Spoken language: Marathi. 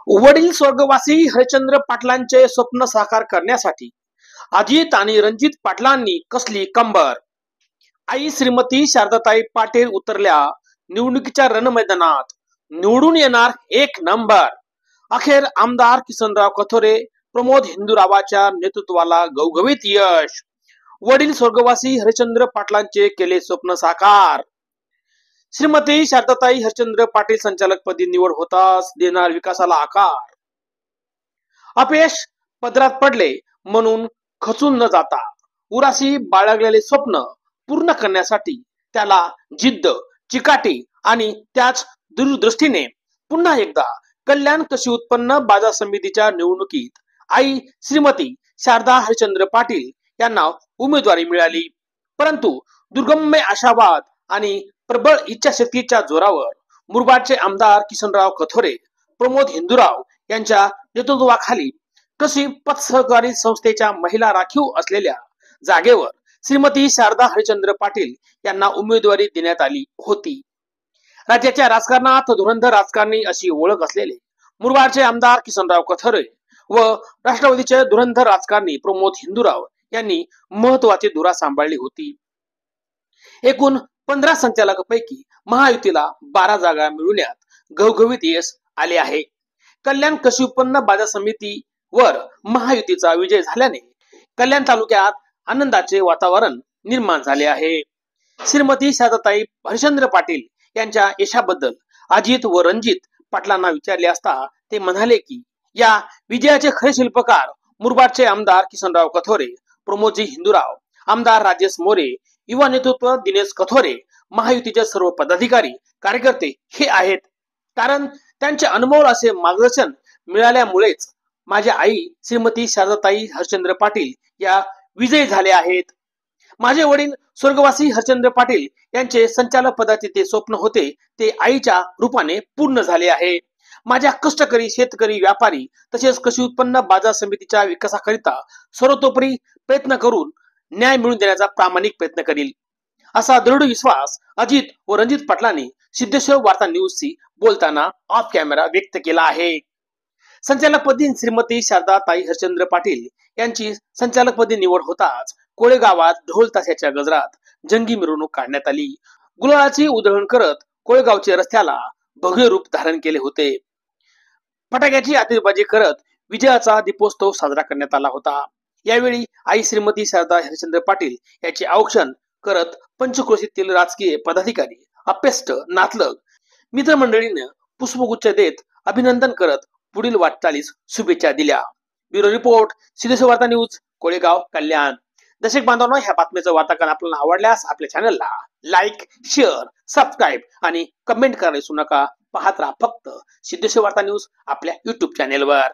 वडील स्वर्गवासी हरिश्चंद्र पाटलांचे स्वप्न साकार करण्यासाठी अजित आणि रणजित पाटलांनी कसली कंबर. आई श्रीमती शारदाताई पाटील उतरल्या निवडणुकीच्या रणमैदानात. निवडून येणार एक नंबर. अखेर आमदार किसनराव कथोरे प्रमोद हिंदूरावाच्या नेतृत्वाला गवगवीत यश. वडील स्वर्गवासी हरिश्चंद्र पाटलांचे केले स्वप्न साकार. श्रीमती शारदाताई हरिश्चंद्र पाटील संचालकपदी निवड होताच देणार विकासाला आकार. अपयश पदरात पडले म्हणून खचून न जाता उराशी बाळगलेले स्वप्न पूर्ण करण्यासाठी त्याला जिद्द, चिकाटी आणि त्याच दूरदृष्टीने पुन्हा एकदा कल्याण कृषी उत्पन्न बाजार समितीच्या निवडणुकीत आई श्रीमती शारदा हरिश्चंद्र पाटील यांना उमेदवारी मिळाली. परंतु दुर्गम्य आशावाद आणि प्रबळ इच्छाशक्तीच्या जोरावर मुरबाडचे आमदार किसनराव कथोरे, प्रमोद हिंदूराव यांच्या नेतृत्वाखाली कृषी पतसहकारी संस्थेच्या महिला राखीव असलेल्या जागेवर श्रीमती शारदा हरिश्चंद्र पाटील यांना उमेदवारी देण्यात आली होती. राज्याच्या राजकारणात धुरंधर राजकारणी अशी ओळख असलेले मुरबाडचे आमदार किसनराव कथोरे व राष्ट्रवादीचे धुरंधर राजकारणी प्रमोद हिंदूराव यांनी महत्वाची धुरा सांभाळली होती. एकूण 15 संचालकांपैकी महायुतीला 12 जागा मिळवण्यात घवघवीत यश आले आहे. कल्याण कृषी उत्पन्न बाजार समितीवर महायुतीचा विजय झाल्याने कल्याण तालुक्यात आनंदाचे वातावरण निर्माण झाले आहे. श्रीमती शारदाताई हरिश्चंद्र पाटील यांच्या यशाबद्दल अजित व रणजित पाटलांना विचारले असता ते म्हणाले की या विजयाचे खरे शिल्पकार मुरबाडचे आमदार किसनराव कथोरे, प्रमोदजी हिंदूराव, आमदार राजेश मोरे, युवा नेतृत्व दिनेश कथोरे, महायुतीचे सर्व पदाधिकारी कार्यकर्ते हे आहेत. कारण त्यांचे अनमोल असे मार्गदर्शन मिळाल्यामुळेच माझ्या आई श्रीमती शारदाताई हरिश्चंद्र पाटील या विजयी झाले आहेत. माझे वडील स्वर्गवासी हरिश्चंद्र पाटील यांचे संचालक पदाचे ते स्वप्न होते ते आईच्या रूपाने पूर्ण झाले आहे. माझ्या कष्टकरी शेतकरी व्यापारी तसेच कृषी उत्पन्न बाजार समितीच्या विकासाकरिता सर्वतोपरी प्रयत्न करून न्याय मिळवून देण्याचा प्रामाणिक प्रयत्न करील असा दृढ विश्वास अजित व रणजित पाटलांनी सिद्धेश्वर वार्ता न्यूजशी बोलताना ऑफ कॅमेरा व्यक्त केला आहे. संचालकपदी श्रीमती शारदाताई हरिश्चंद्र पाटील यांची संचालकपदी निवड होताच कोळेगावात ढोल ताशाच्या गजरात जंगी मिरवणूक काढण्यात आली. गुलालाची उधळण करत कोळेगावचे रस्त्याला भव्य रूप धारण केले होते. फटाक्याची आतिषबाजी करत विजयाचा दीपोत्सव साजरा करण्यात आला होता. यावेळी आई श्रीमती शारदा हरिश्चंद्र पाटील याचे औक्षण करत पंचक्रोशीतील राजकीय पदाधिकारी, अप्यस्ट, नातलग, मित्रमंडळीने पुष्पगुच्छ देत अभिनंदन करत पुढील वाटचालीस शुभेच्छा दिल्या. ब्युरो रिपोर्ट, सिद्धेश्वर वार्ता न्यूज, कोळेगाव, कल्याण. दर्शक बांधवांनो, ह्या बातमीचं वार्तांकन आपल्याला आवडल्यास आपल्या चॅनलला लाईक, शेअर, सबस्क्राईब आणि कमेंट करायला विसरू नका. पाहत राहा फक्त सिद्धेश्वर वार्ता न्यूज आपल्या युट्यूब चॅनेलवर.